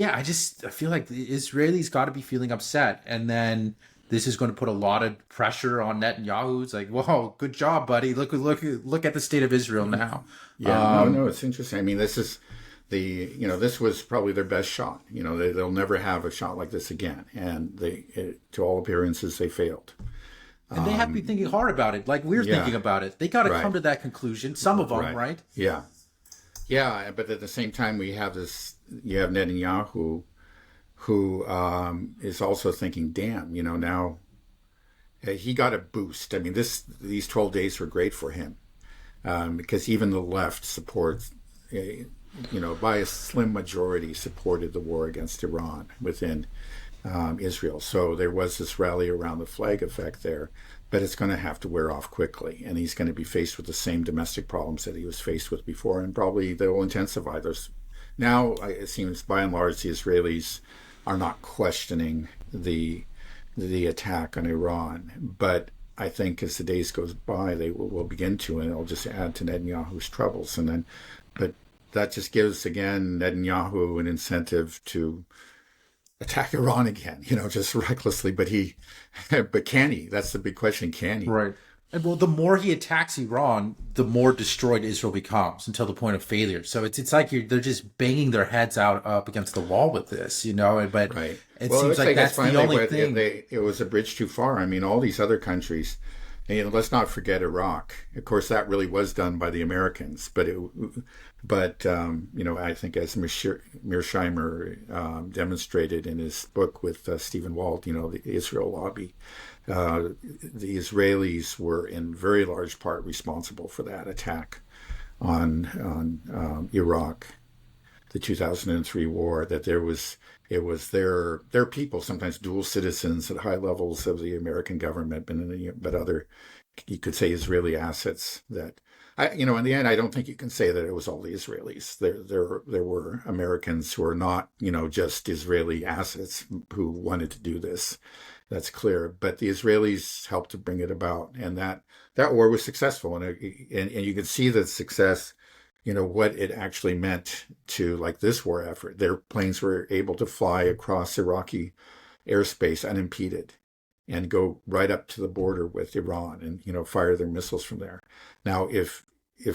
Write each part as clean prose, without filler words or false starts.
Yeah, I feel like the Israelis got to be feeling upset, and then this is going to put a lot of pressure on Netanyahu. It's like, whoa, good job, buddy. Look at the state of Israel now. Yeah, no, Um, no, it's interesting. I mean, this is this was probably their best shot. They'll never have a shot like this again, and to all appearances, they failed. and they have to be thinking hard about it, like we're Yeah, thinking about it. They got to come right, to that conclusion. Some of them, right, right? yeah, yeah. But at the same time, you have Netanyahu, who is also thinking, damn, now he got a boost. I mean, these 12 days were great for him, because even the left supports, by a slim majority, supported the war against Iran within Israel. So there was this rally around the flag effect there, but it's going to have to wear off quickly, and he's going to be faced with the same domestic problems that he was faced with before, and probably they will intensify those. Now it seems, by and large, the Israelis are not questioning the attack on Iran, but I think as the days goes by, they will begin to, and it'll just add to Netanyahu's troubles. But that just gives again Netanyahu an incentive to attack Iran again, just recklessly. But can he? That's the big question. Can he? Right. And well, the more he attacks Iran, the more destroyed Israel becomes until the point of failure. So it's like they're just banging their heads out up against the wall with this, But Right. it Well, it seems looks like like it's that's the finally, only but thing. it was a bridge too far. I mean, all these other countries, let's not forget Iraq. Of course, that really was done by the Americans, but I think as Mearsheimer demonstrated in his book with Stephen Walt, the Israel lobby, the Israelis were in very large part responsible for that attack on Iraq, the 2003 war. That it was their people, sometimes dual citizens at high levels of the American government, but other, you could say, Israeli assets that. In the end, I don't think you can say that it was all the Israelis. There were Americans who are not, just Israeli assets who wanted to do this. That's clear. But the Israelis helped to bring it about, and that war was successful. And you could see the success, what it actually meant to, like, this war effort. Their planes were able to fly across Iraqi airspace unimpeded and go right up to the border with Iran and, fire their missiles from there. Now, if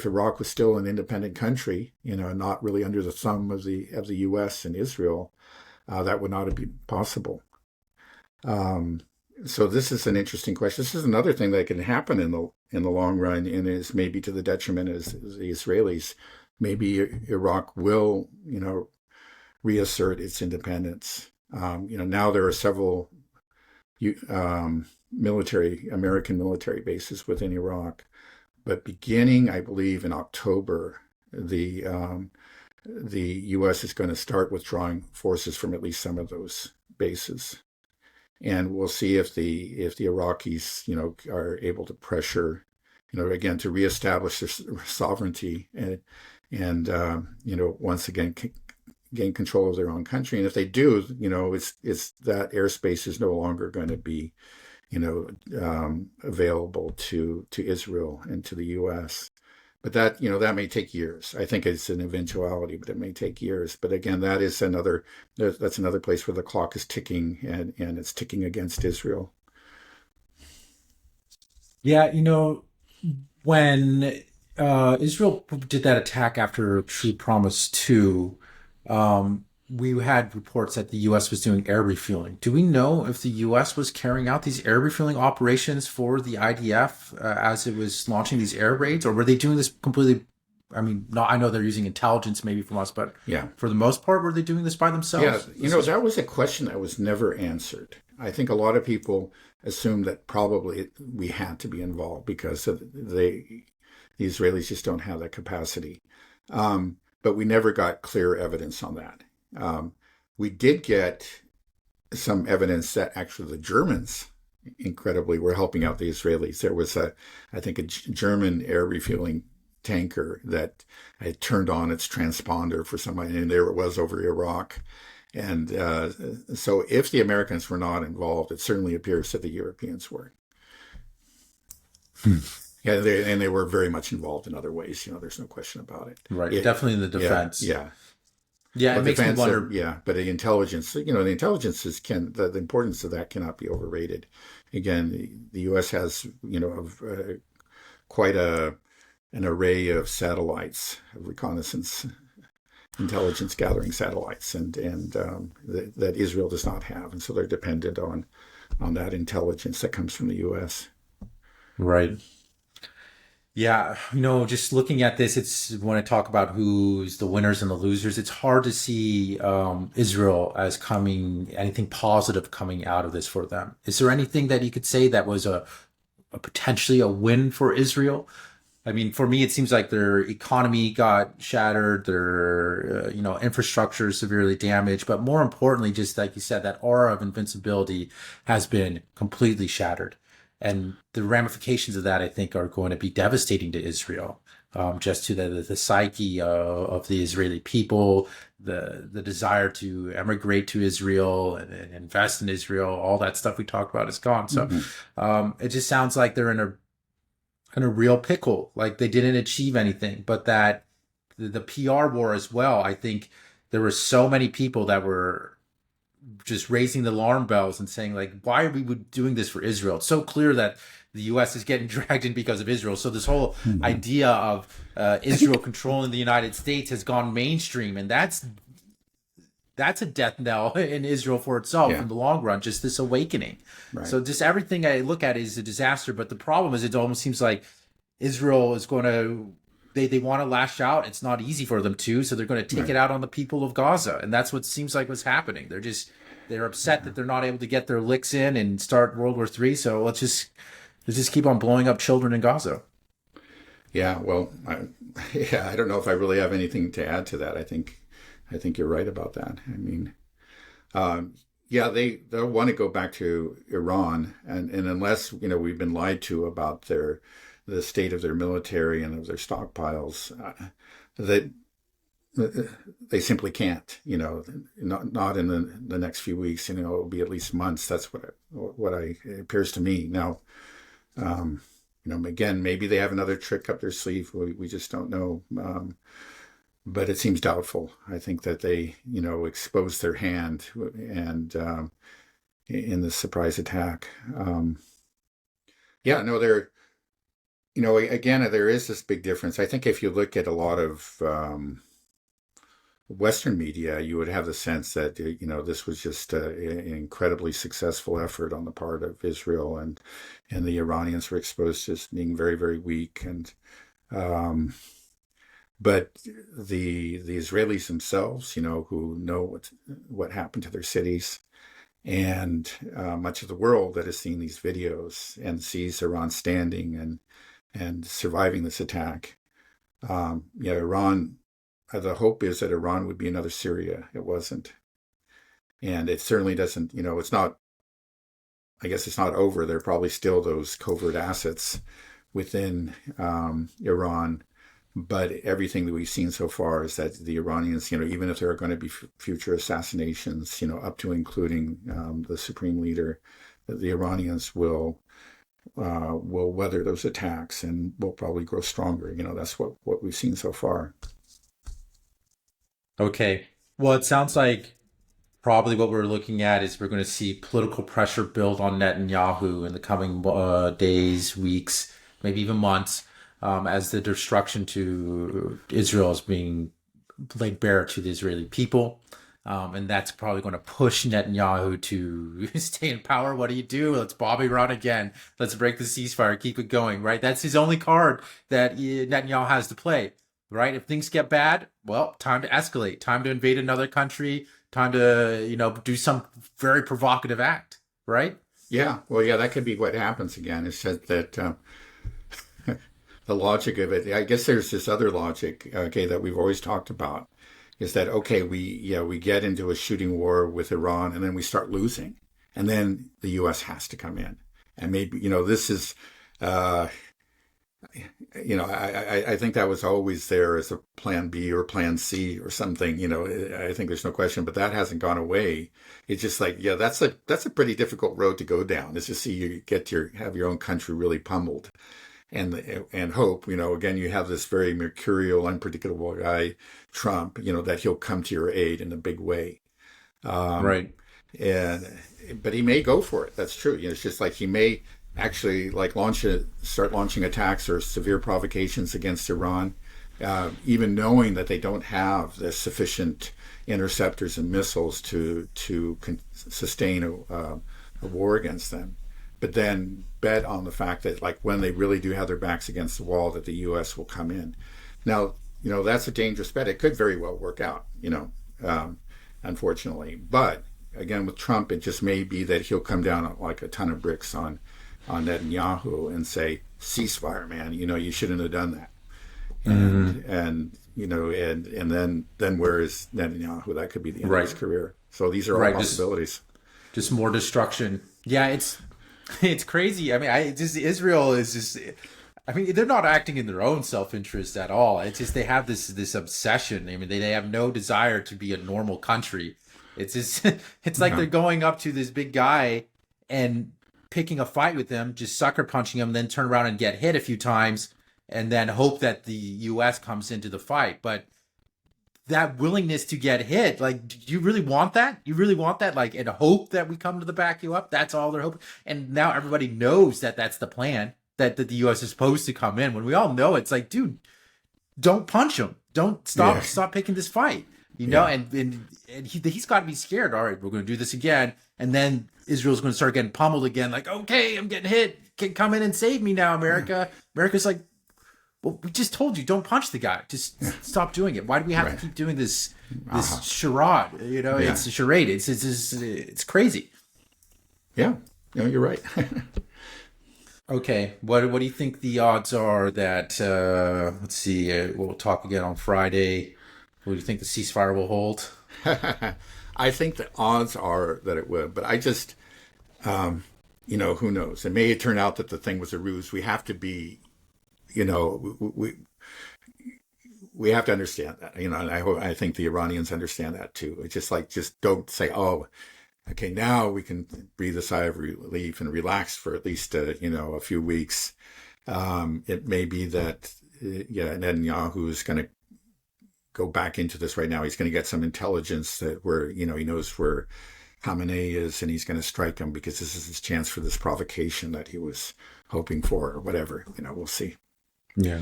Iraq was still an independent country, not really under the thumb of the U.S. and Israel, that would not have been possible. So this is an interesting question. This is another thing that can happen in the long run, and is maybe to the detriment of the Israelis. Maybe Iraq will, reassert its independence. Now there are several American military bases within Iraq. But beginning, I believe, in October, the U.S. is going to start withdrawing forces from at least some of those bases, and we'll see if the Iraqis, are able to pressure, again, to reestablish their sovereignty and once again gain control of their own country. And if they do, it's that airspace is no longer going to be available to Israel and to the U.S. But that may take years. I think it's an eventuality, but it may take years. But again, that's another place where the clock is ticking, and it's ticking against Israel. Yeah, when Israel did that attack after True Promise 2, we had reports that the U.S. was doing air refueling. Do we know if the U.S. was carrying out these air refueling operations for the IDF as it was launching these air raids, or were they doing this completely? I mean, no, I know they're using intelligence maybe from us, but Yeah. for the most part, were they doing this by Yeah, themselves? that was a question that was never answered. I think a lot of people assumed that probably we had to be involved because the Israelis just don't have that capacity. But we never got clear evidence on that. We did get some evidence that actually the Germans, incredibly, were helping out the Israelis. There was I think, a German air refueling tanker that had turned on its transponder for somebody, and there it was over Iraq. And so if the Americans were not involved, it certainly appears that the Europeans were. Yeah, they were very much involved in other ways. There's no question about it. Right, definitely in the Yeah, defense. yeah. Yeah, it Well, makes me defense, wonder. yeah, but the intelligence, the intelligence the importance of that cannot be overrated. Again, the U.S. has, quite an array of satellites, of reconnaissance, intelligence gathering satellites, that Israel does not have, and so they're dependent on that intelligence that comes from the U.S. Right. Yeah, just looking at this, it's when I talk about who's the winners and the losers, it's hard to see Israel as coming anything positive coming out of this for them. Is there anything that you could say that was a potentially a win for Israel? I mean, for me, it seems like their economy got shattered, their infrastructure is severely damaged, but more importantly, just like you said, that aura of invincibility has been completely shattered, and the ramifications of that, I think, are going to be devastating to Israel, just to the psyche of the Israeli people, the desire to emigrate to Israel and invest in Israel, all that stuff we talked about is gone. So, Mm-hmm. it just sounds like they're in a real pickle. Like they didn't achieve anything, but that the PR war as well. I think there were so many people that were just raising the alarm bells and saying like, why are we doing this for Israel? It's so clear that the U.S. is getting dragged in because of Israel. So this whole Mm-hmm. idea of Israel controlling the United States has gone mainstream, and that's a death knell in Israel for itself Yeah, in the long run, just this awakening. right. So just everything I look at is a disaster. But the problem is it almost seems like Israel is going to they want to lash out. It's not easy for them to, so they're going to take Right. it out on the people of Gaza. And that's what seems like what's happening. They're upset that they're not able to get their licks in and start World War III. So let's just keep on blowing up children in Gaza. Yeah, well, yeah, I don't know if I really have anything to add to that. I think you're right about that. I mean, yeah, they'll want to go back to Iran, and unless we've been lied to about the state of their military and of their stockpiles, that they simply can't. Not in the next few weeks. It'll be at least months. That's it appears to me now. Um, Again, maybe they have another trick up their sleeve. We just don't know. But it seems doubtful. I think that they, exposed their hand and in the surprise attack. Yeah, no, again, there is this big difference. I think if you look at a lot of Western media, you would have the sense that, this was just an incredibly successful effort on the part of Israel, and the Iranians were exposed as being very, very weak. Um, but the Israelis themselves, who know what happened to their cities, and much of the world that has seen these videos and sees Iran standing and surviving this attack. Yeah, Iran. The hope is that Iran would be another Syria. It wasn't, and it certainly doesn't. It's not. I guess it's not over. There are probably still those covert assets within Iran, but everything that we've seen so far is that the Iranians, even if there are going to be future assassinations, up to including the supreme leader, the Iranians will weather those attacks and will probably grow stronger. That's what we've seen so far. Okay. Well, it sounds like probably what we're looking at is we're going to see political pressure build on Netanyahu in the coming days, weeks, maybe even months, as the destruction to Israel is being laid bare to the Israeli people. And that's probably going to push Netanyahu to stay in power. What do you do? Let's Bobby Run again. Let's break the ceasefire, keep it going, right? That's his only card that Netanyahu has to play, right? If things get bad, well, time to escalate, time to invade another country, time to, do some very provocative act, right? Yeah, well, yeah, that could be what happens again. It's just that the logic of it. I guess there's this other logic, okay, that we've always talked about, is that okay, we get into a shooting war with Iran, and then we start losing, and then the U.S. has to come in, and maybe this is. I think that was always there as a plan B or plan C or something. I think there's no question, but that hasn't gone away. It's just like, yeah, that's a pretty difficult road to go down. Is to see you have your own country really pummeled, and hope. Again, you have this very mercurial, unpredictable guy, Trump. That he'll come to your aid in a big way. Um, Right. and but he may go for it. That's true. It's just like he may actually like start launching attacks or severe provocations against Iran, even knowing that they don't have the sufficient interceptors and missiles to sustain a war against them. But then bet on the fact that like when they really do have their backs against the wall, that the U.S. will come in. Now, that's a dangerous bet. It could very well work out. Unfortunately, but again, with Trump, it just may be that he'll come down like a ton of bricks on Netanyahu and say, ceasefire, man. You shouldn't have done that. Mm-hmm. And then where is Netanyahu? That could be the end of Right. his career. So these are all Right. possibilities. Just more destruction. Yeah, it's crazy. I mean, Israel is just. I mean, they're not acting in their own self-interest at all. It's just they have this obsession. I mean, they have no desire to be a normal country. It's just it's like Yeah. they're going up to this big guy and picking a fight with him, just sucker punching him, then turn around and get hit a few times, and then hope that the U.S. comes into the fight. But that willingness to get hit, like, do you really want that? You really want that? Like, and hope that we come to the back you up? That's all they're hoping. And now everybody knows that that's the plan, that the U.S. is supposed to come in. When we all know it's like, dude, don't punch him. Don't Yeah. stop picking this fight. Yeah. And he's got to be scared. All right, we're going to do this again. And then Israel's going to start getting pummeled again. Like, okay, I'm getting hit. Come in and save me now, America. America's like, well, we just told you, don't punch the guy. Just stop doing it. Why do we have Right. to keep doing this Uh-huh. charade? Yeah. It's a charade. It's crazy. Yeah. No, you're right. Okay, what do you think the odds are that? Let's see. We'll talk again on Friday. What do you think the ceasefire will hold? I think the odds are that it would, but I just, who knows? It may turn out that the thing was a ruse. We have to be, we have to understand that, and I think the Iranians understand that too. It's just don't say, oh, okay, now we can breathe a sigh of relief and relax for at least, a few weeks. It may be that, Netanyahu is going to go back into this right now. He's going to get some intelligence that he knows where Khamenei is, and he's going to strike him because this is his chance for this provocation that he was hoping for, or whatever. We'll see. Yeah.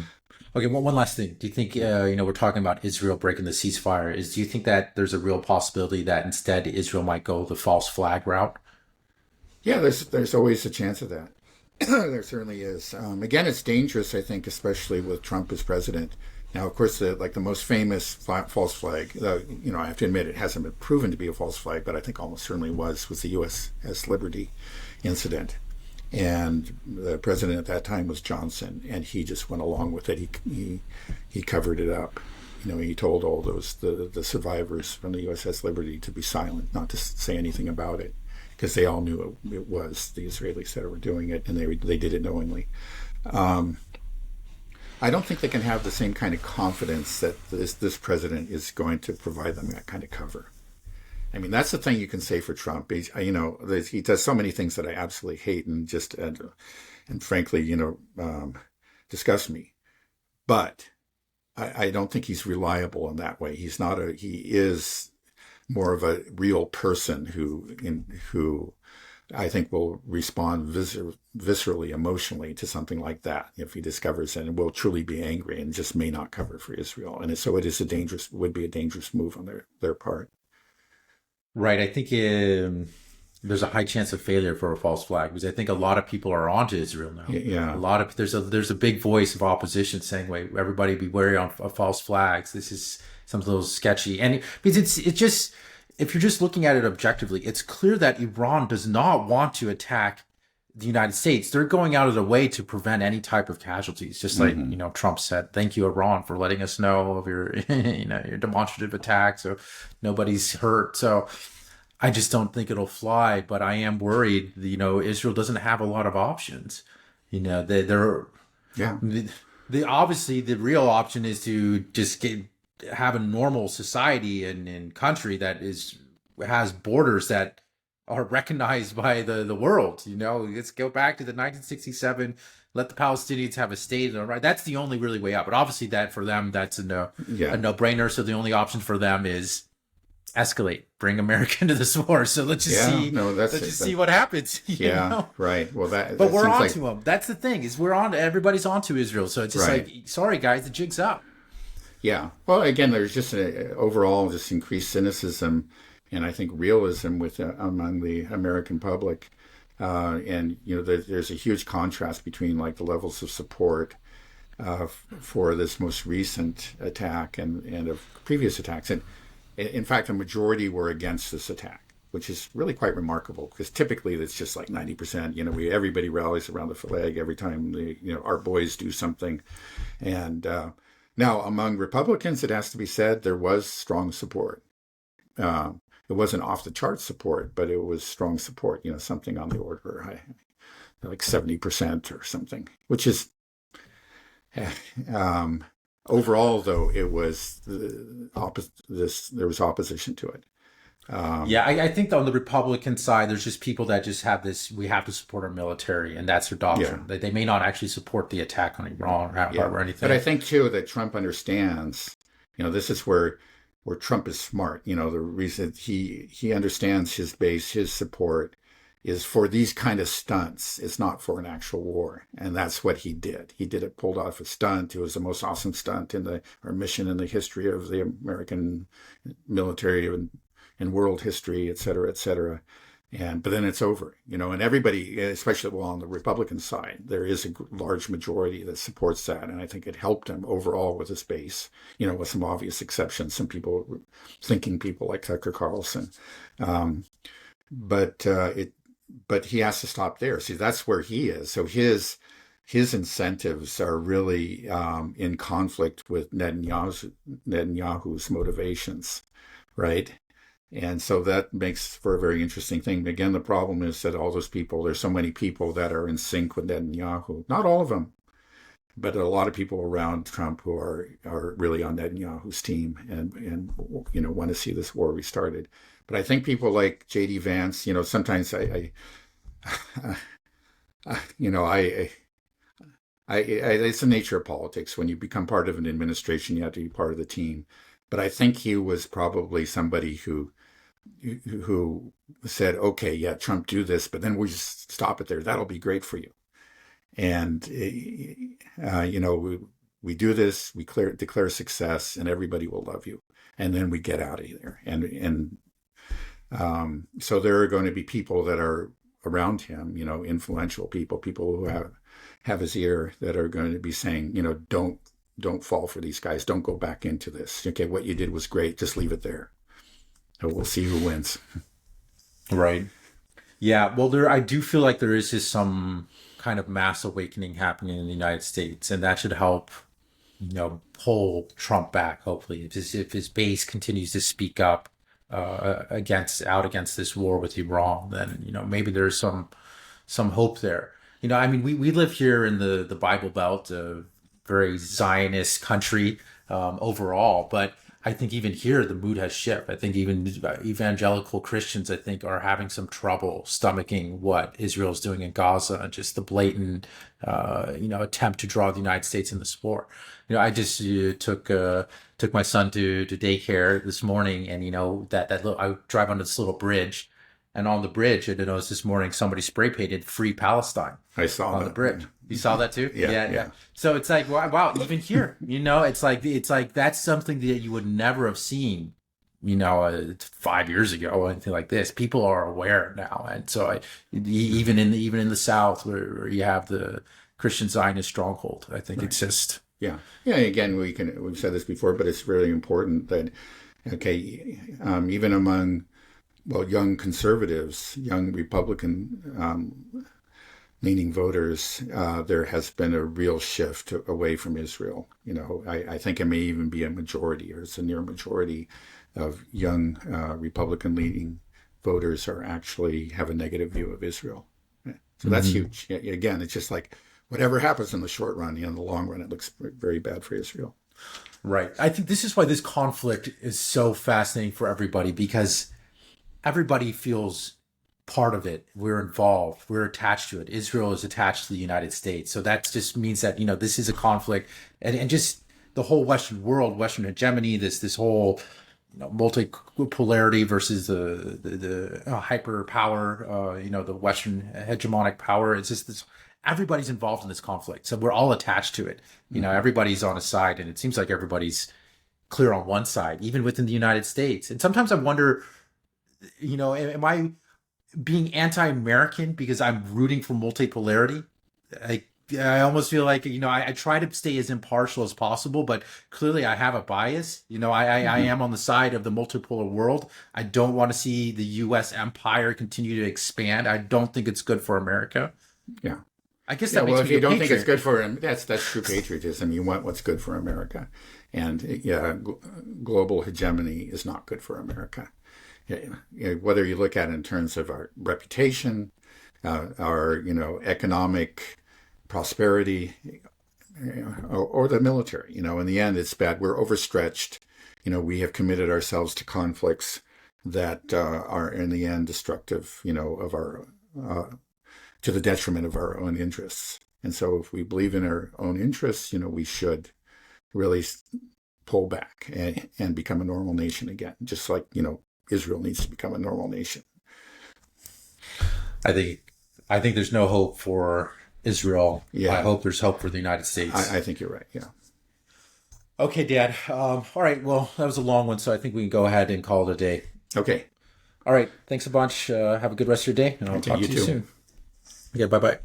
Okay. One last thing. Do you think we're talking about Israel breaking the ceasefire? Do you think that there's a real possibility that instead Israel might go the false flag route? Yeah, there's always a chance of that. There certainly is. Again, it's dangerous, I think, especially with Trump as president. Now, of course, the most famous false flag, I have to admit it hasn't been proven to be a false flag, but I think almost certainly was the USS Liberty incident. And the president at that time was Johnson, and he just went along with it. He covered it up. He told all the survivors from the USS Liberty to be silent, not to say anything about it, because they all knew it was the Israelis that were doing it, and they did it knowingly. I don't think they can have the same kind of confidence that this president is going to provide them that kind of cover. I mean, that's the thing you can say for Trump. He does so many things that I absolutely hate and frankly, disgust me. But I don't think he's reliable in that way. He is more of a real person who I think will respond viscerally, emotionally to something like that if he discovers it, and will truly be angry and just may not cover for Israel. And so it would be a dangerous move on their part. Right. I think there's a high chance of failure for a false flag because I think a lot of people are onto Israel now. Yeah. There's a big voice of opposition saying, "Wait, everybody be wary of false flags. This is something a little sketchy." And because it's just, if you're just looking at it objectively, it's clear that Iran does not want to attack the United States. They're going out of their way to prevent any type of casualties. Just like, Trump said, thank you, Iran, for letting us know of your, your demonstrative attack. So nobody's hurt. So I just don't think it'll fly, but I am worried, Israel doesn't have a lot of options. They're Yeah. obviously the real option is to just have a normal society and country that has borders that are recognized by the world. Let's go back to the 1967. Let the Palestinians have a state, right? That's the only really way out. But obviously, that for them, that's a Yeah, no brainer. So the only option for them is escalate, bring America into this war. So yeah, no, that's let's it. just see what happens. Yeah, right. Well, But that we're seems on like to them. That's the thing is we're on. Everybody's on to Israel. So it's just right. like, sorry guys, the jig's up. Yeah. Well, again, there's just overall just increased cynicism and I think realism with among the American public. And there's a huge contrast between like the levels of support for this most recent attack and of previous attacks. And in fact, a majority were against this attack, which is really quite remarkable because typically it's just like 90%. Everybody rallies around the flag every time our boys do something, and now among Republicans, it has to be said there was strong support. It wasn't off the chart support, but it was strong support. Something on the order like 70% or something, which is um, overall, though, it was there was opposition to it. Yeah, I think on the Republican side, there's just people that just have this. We have to support our military, and that's their Yeah, doctrine. They may not actually support the attack on Iran yeah. or But I anything. think too that Trump understands. This is where Trump is smart. The reason he understands his base, his support is for these kind of stunts. It's not for an actual war, and that's what he did. He did it, pulled off a stunt. It was the most awesome stunt or mission in the history of the American military and world history, et cetera, et cetera. But then it's over, and everybody, especially on the Republican side, there is a large majority that supports that. And I think it helped him overall with his base, with some obvious exceptions, some people, thinking people like Tucker Carlson. Um, but he has to stop there. See, that's where he is. So his incentives are really in conflict with Netanyahu's motivations, right? And so that makes for a very interesting thing. Again, the problem is that all those people, there's so many people that are in sync with Netanyahu. Not all of them, but a lot of people around Trump who are really on Netanyahu's team and want to see this war restarted. But I think people like J.D. Vance, sometimes it's the nature of politics. When you become part of an administration, you have to be part of the team. But I think he was probably somebody who said, okay, yeah, Trump do this, but then we just stop it there. That'll be great for you. And, we do this, we declare success and everybody will love you. And then we get out of there. So there are going to be people that are around him, influential people who have his ear that are going to be saying, don't fall for these guys. Don't go back into this. Okay, what you did was great. Just leave it there. So we'll see who wins. Right. Yeah. Well, I do feel like there is just some kind of mass awakening happening in the United States, and that should help, pull Trump back. Hopefully, if his base continues to speak up against this war with Iran, then maybe there's some hope there. I mean, we live here in the Bible Belt, a very Zionist country overall, but I think even here the mood has shifted. I think even evangelical Christians, I think, are having some trouble stomaching what Israel's doing in Gaza and just the blatant, attempt to draw the United States in the war. I just took my son to daycare this morning, and that little, I drive on this little bridge, and on the bridge, I noticed this morning somebody spray painted "Free Palestine" I saw on the that. bridge. You saw that too? Yeah, Yeah, yeah. yeah, So it's like, wow, even here, it's like that's something that you would never have seen, 5 years ago or anything like this. People are aware now, and so even in the South where you have the Christian Zionist stronghold, I think right. it's just Yeah, yeah. Again, we've said this before, but it's really important that okay, even among young conservatives, young Republican leaning voters, there has been a real shift away from Israel. I think it may even be a majority, or it's a near majority of young Republican leaning voters are actually have a negative view of Israel. So that's Mhm. huge. Again, it's just like whatever happens in the short run, in the long run, it looks very bad for Israel. Right. I think this is why this conflict is so fascinating for everybody because everybody feels part of it. We're involved. We're attached to it. Israel is attached to the United States. So that just means that, this is a conflict, and just the whole Western world, Western hegemony, this whole, multipolarity versus the hyper power, the Western hegemonic power. It's just this, everybody's involved in this conflict. So we're all attached to it. Everybody's on a side, and it seems like everybody's clear on one side, even within the United States. And sometimes I wonder, am I being anti-American because I'm rooting for multipolarity? I almost feel like, I try to stay as impartial as possible, but clearly I have a bias. I am on the side of the multipolar world. I don't want to see the U.S. empire continue to expand. I don't think it's good for America. Yeah. I guess Yeah, that well, makes if me you a don't think patriot. it's good for him, that's true patriotism. You want what's good for America, and global hegemony is not good for America. Whether you look at it in terms of our reputation, our economic prosperity, or the military. In the end, it's bad. We're overstretched. We have committed ourselves to conflicts that are in the end destructive. Of our to the detriment of our own interests. And so, if we believe in our own interests, we should really pull back and become a normal nation again, just like Israel needs to become a normal nation. I think there's no hope for Israel. Yeah. I hope there's hope for the United States. I think you're right. Yeah. Okay, Dad. All right. Well, that was a long one, so I think we can go ahead and call it a day. Okay. All right. Thanks a bunch. Have a good rest of your day, and I'll talk to you soon. Okay. Bye-bye.